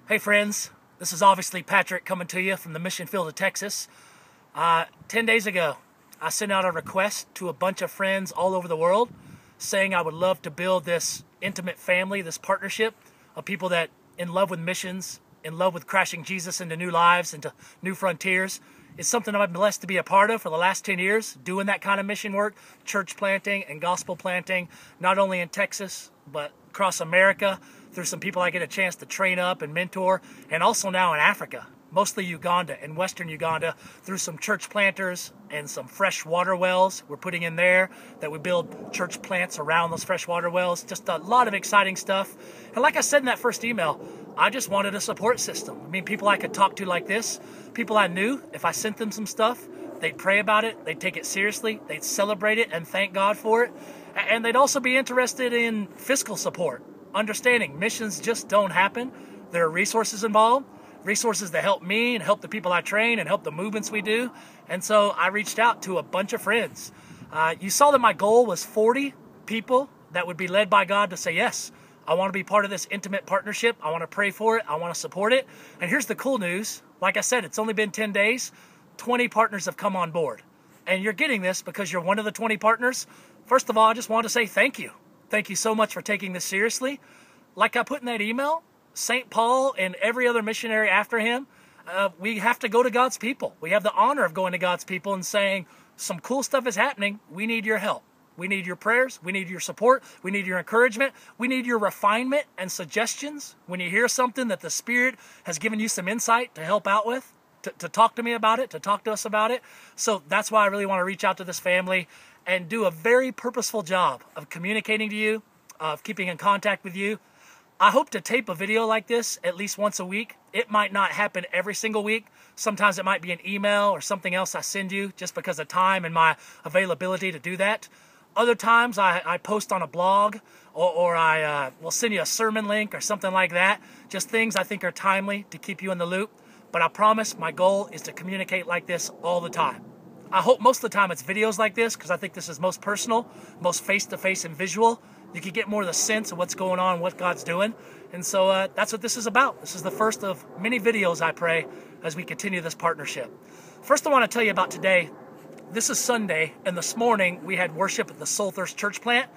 Hey friends, this is obviously Patrick coming to you from the mission field of Texas. 10 days ago, I sent out a request to a bunch of friends all over the world saying I would love to build this intimate family, this partnership of people that in love with missions, in love with crashing Jesus into new lives, into new frontiers. It's something I've been blessed to be a part of for the last 10 years, doing that kind of mission work, church planting and gospel planting, not only in Texas, but across America, through some people I get a chance to train up and mentor, and also now in Africa, mostly Uganda and Western Uganda, through some church planters and some fresh water wells we're putting in there, that we build church plants around those fresh water wells. Just a lot of exciting stuff. And like I said in that first email, I just wanted a support system. I mean, people I could talk to like this, people I knew, if I sent them some stuff, they'd pray about it, they'd take it seriously, they'd celebrate it and thank God for it. And they'd also be interested in fiscal support, understanding missions just don't happen. There are resources involved, resources that help me and help the people I train and help the movements we do. And so I reached out to a bunch of friends. You saw that my goal was 40 people that would be led by God to say, yes, I want to be part of this intimate partnership. I want to pray for it. I want to support it. And here's the cool news. Like I said, it's only been 10 days. 20 partners have come on board. And you're getting this because you're one of the 20 partners. First of all, I just want to say thank you. Thank you so much for taking this seriously. Like I put in that email, St. Paul and every other missionary after him, we have to go to God's people. We have the honor of going to God's people and saying, some cool stuff is happening. We need your help. We need your prayers. We need your support. We need your encouragement. We need your refinement and suggestions. When you hear something that the Spirit has given you some insight to help out with, to talk to me about it, to talk to us about it. So that's why I really want to reach out to this family and do a very purposeful job of communicating to you, of keeping in contact with you. I hope to tape a video like this at least once a week. It might not happen every single week. Sometimes it might be an email or something else I send you just because of time and my availability to do that. Other times I post on a blog or I will send you a sermon link or something like that. Just things I think are timely to keep you in the loop. But I promise my goal is to communicate like this all the time. I hope most of the time it's videos like this because I think this is most personal, most face-to-face and visual. You can get more of the sense of what's going on, what God's doing. And so that's what this is about. This is the first of many videos, I pray, as we continue this partnership. First, I want to tell you about today. This is Sunday, and this morning we had worship at the Soul Thirst Church Plant.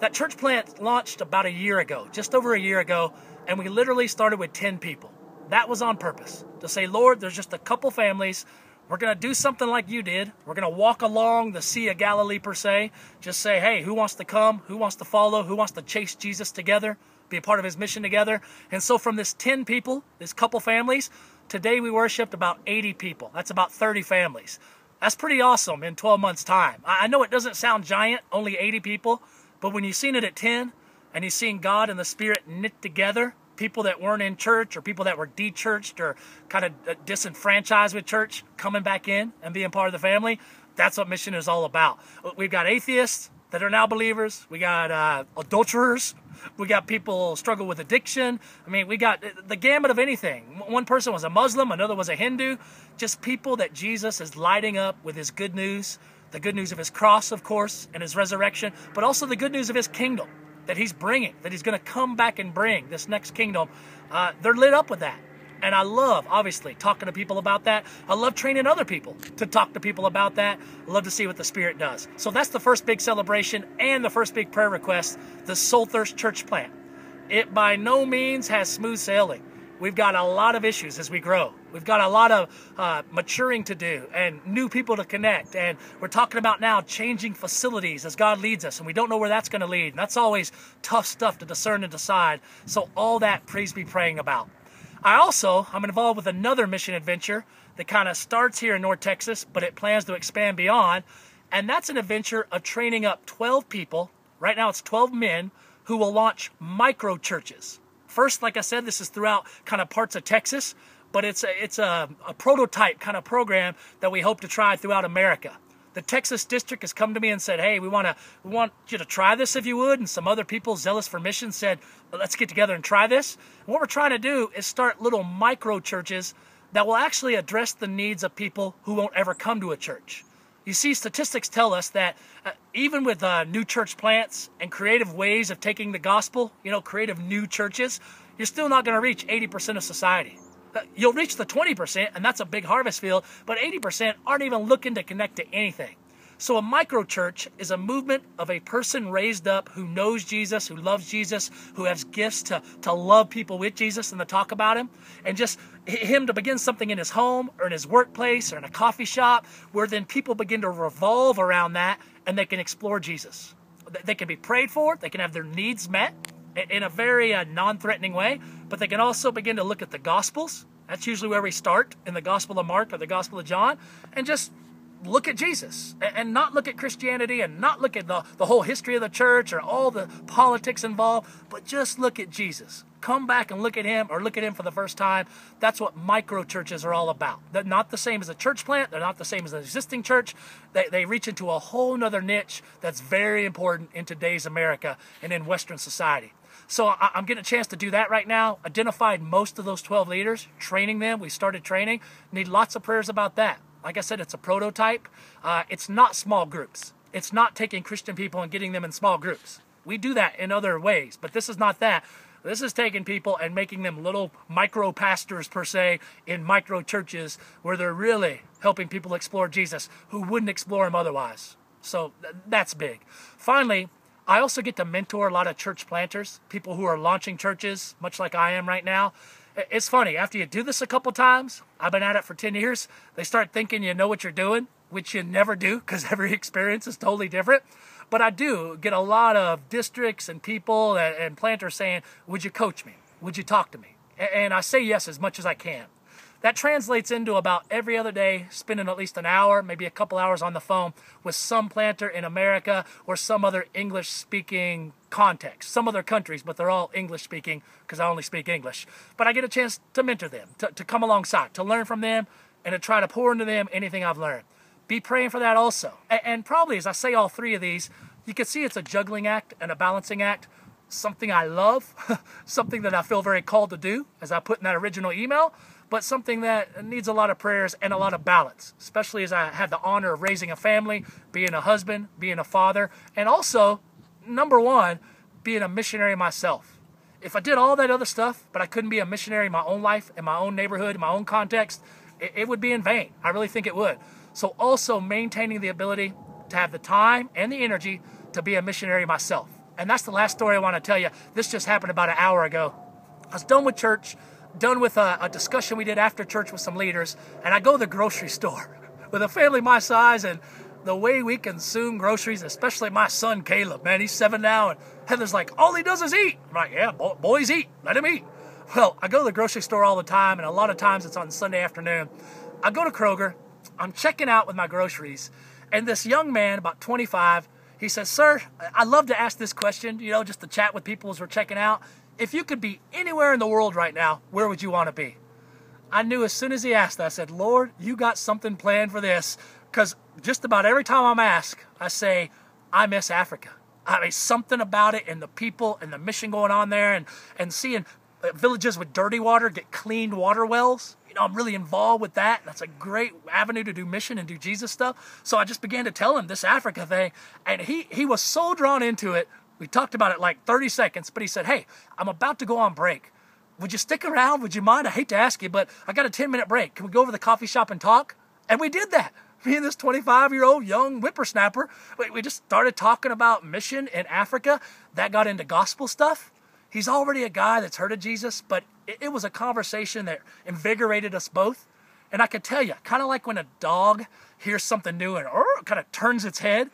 That church plant launched about a year ago, just over a year ago, and we literally started with 10 people. That was on purpose, to say, Lord, there's just a couple families. We're going to do something like you did. We're going to walk along the Sea of Galilee, per se. Just say, hey, who wants to come? Who wants to follow? Who wants to chase Jesus together? Be a part of his mission together? And so from this 10 people, this couple families, today we worshiped about 80 people. That's about 30 families. That's pretty awesome in 12 months' time. I know it doesn't sound giant, only 80 people, but when you've seen it at 10 and you've seen God and the Spirit knit together, people that weren't in church or people that were de-churched or kind of disenfranchised with church coming back in and being part of the family, that's what mission is all about. We've got atheists that are now believers. We got adulterers. We got people who struggle with addiction. I mean, we got the gamut of anything. One person was a Muslim, another was a Hindu. Just people that Jesus is lighting up with his good news, the good news of his cross, of course, and his resurrection, but also the good news of his kingdom that he's bringing, that he's going to come back and bring this next kingdom. They're lit up with that. And I love, obviously, talking to people about that. I love training other people to talk to people about that. I love to see what the Spirit does. So that's the first big celebration and the first big prayer request, the Soul Thirst Church Plant. It by no means has smooth sailing. We've got a lot of issues as we grow. We've got a lot of maturing to do and new people to connect. And we're talking about now changing facilities as God leads us. And we don't know where that's going to lead. And that's always tough stuff to discern and decide. So all that, please be praying about. I'm involved with another mission adventure that kind of starts here in North Texas, but it plans to expand beyond. And that's an adventure of training up 12 people. Right now it's 12 men who will launch micro churches. First, like I said, this is throughout kind of parts of Texas, but it's a prototype kind of program that we hope to try throughout America. The Texas district has come to me and said, hey, we want you to try this if you would. And some other people zealous for mission said, well, let's get together and try this. And what we're trying to do is start little micro churches that will actually address the needs of people who won't ever come to a church. You see, statistics tell us that even with new church plants and creative ways of taking the gospel, creative new churches, you're still not going to reach 80% of society. You'll reach the 20%, and that's a big harvest field, but 80% aren't even looking to connect to anything. So a microchurch is a movement of a person raised up who knows Jesus, who loves Jesus, who has gifts to love people with Jesus and to talk about him, and just him to begin something in his home or in his workplace or in a coffee shop, where then people begin to revolve around that and they can explore Jesus. They can be prayed for, they can have their needs met in a very non-threatening way, but they can also begin to look at the Gospels. That's usually where we start, in the Gospel of Mark or the Gospel of John, and just look at Jesus and not look at Christianity and not look at the whole history of the church or all the politics involved, but just look at Jesus. Come back and look at him, or look at him for the first time. That's what micro churches are all about. They're not the same as a church plant. They're not the same as an existing church. They reach into a whole nother niche that's very important in today's America and in Western society. So I'm getting a chance to do that right now. Identified most of those 12 leaders, training them. We started training. Need lots of prayers about that. Like I said, it's a prototype. It's not small groups. It's not taking Christian people and getting them in small groups. We do that in other ways, but this is not that. This is taking people and making them little micro pastors, per se, in micro churches where they're really helping people explore Jesus who wouldn't explore him otherwise. So that's big. Finally, I also get to mentor a lot of church planters, people who are launching churches, much like I am right now. It's funny, after you do this a couple times, I've been at it for 10 years, they start thinking you know what you're doing, which you never do, because every experience is totally different. But I do get a lot of districts and people and planters saying, would you coach me? Would you talk to me? And I say yes as much as I can. That translates into about every other day spending at least an hour, maybe a couple hours on the phone with some planter in America or some other English-speaking context. Some other countries, but they're all English-speaking because I only speak English. But I get a chance to mentor them, to come alongside, to learn from them, and to try to pour into them anything I've learned. Be praying for that also. And probably as I say all three of these, you can see it's a juggling act and a balancing act. Something I love, something that I feel very called to do, as I put in that original email, but something that needs a lot of prayers and a lot of balance, especially as I had the honor of raising a family, being a husband, being a father, and also, number one, being a missionary myself. If I did all that other stuff, but I couldn't be a missionary in my own life, in my own neighborhood, in my own context, it would be in vain. I really think it would. So also maintaining the ability to have the time and the energy to be a missionary myself. And that's the last story I want to tell you. This just happened about an hour ago. I was done with church, done with a discussion we did after church with some leaders, and I go to the grocery store with a family my size, and the way we consume groceries, especially my son Caleb, man, he's 7 now, and Heather's like, all he does is eat. I'm like, yeah, boys eat, let him eat. Well, I go to the grocery store all the time, and a lot of times it's on Sunday afternoon. I go to Kroger, I'm checking out with my groceries, and this young man, about 25, he says, sir, I love to ask this question, just to chat with people as we're checking out. If you could be anywhere in the world right now, where would you want to be? I knew as soon as he asked that, I said, Lord, you got something planned for this. Because just about every time I'm asked, I say, I miss Africa. I mean, something about it and the people and the mission going on there and seeing villages with dirty water get cleaned water wells. I'm really involved with that. That's a great avenue to do mission and do Jesus stuff. So I just began to tell him this Africa thing, and he was so drawn into it. We talked about it like 30 seconds, but he said, hey, I'm about to go on break. Would you stick around? Would you mind? I hate to ask you, but I got a 10-minute break. Can we go over to the coffee shop and talk? And we did that. Me and this 25-year-old young whippersnapper, we just started talking about mission in Africa. That got into gospel stuff. He's already a guy that's heard of Jesus, but it was a conversation that invigorated us both. And I could tell you, kind of like when a dog hears something new and kind of turns its head,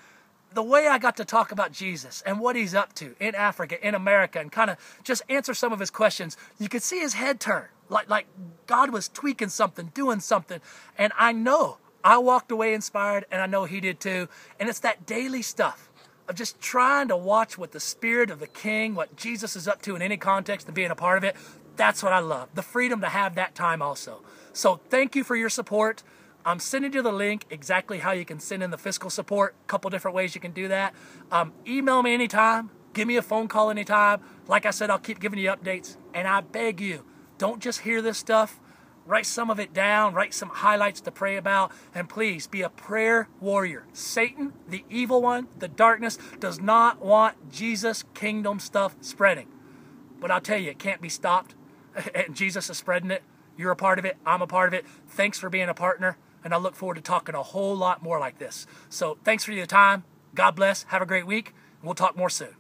the way I got to talk about Jesus and what he's up to in Africa, in America, and kind of just answer some of his questions, you could see his head turn, like God was tweaking something, doing something. And I know I walked away inspired, and I know he did too. And it's that daily stuff of just trying to watch what the Spirit of the King, what Jesus is up to in any context and being a part of it. That's what I love, the freedom to have that time also. So thank you for your support. I'm sending you the link exactly how you can send in the fiscal support. A couple different ways you can do that. Email me anytime. Give me a phone call anytime. Like I said, I'll keep giving you updates. And I beg you, don't just hear this stuff. Write some of it down. Write some highlights to pray about. And please be a prayer warrior. Satan, the evil one, the darkness, does not want Jesus' kingdom stuff spreading. but I'll tell you, it can't be stopped. And Jesus is spreading it. You're a part of it. I'm a part of it. Thanks for being a partner. And I look forward to talking a whole lot more like this. So thanks for your time. God bless. Have a great week. And we'll talk more soon.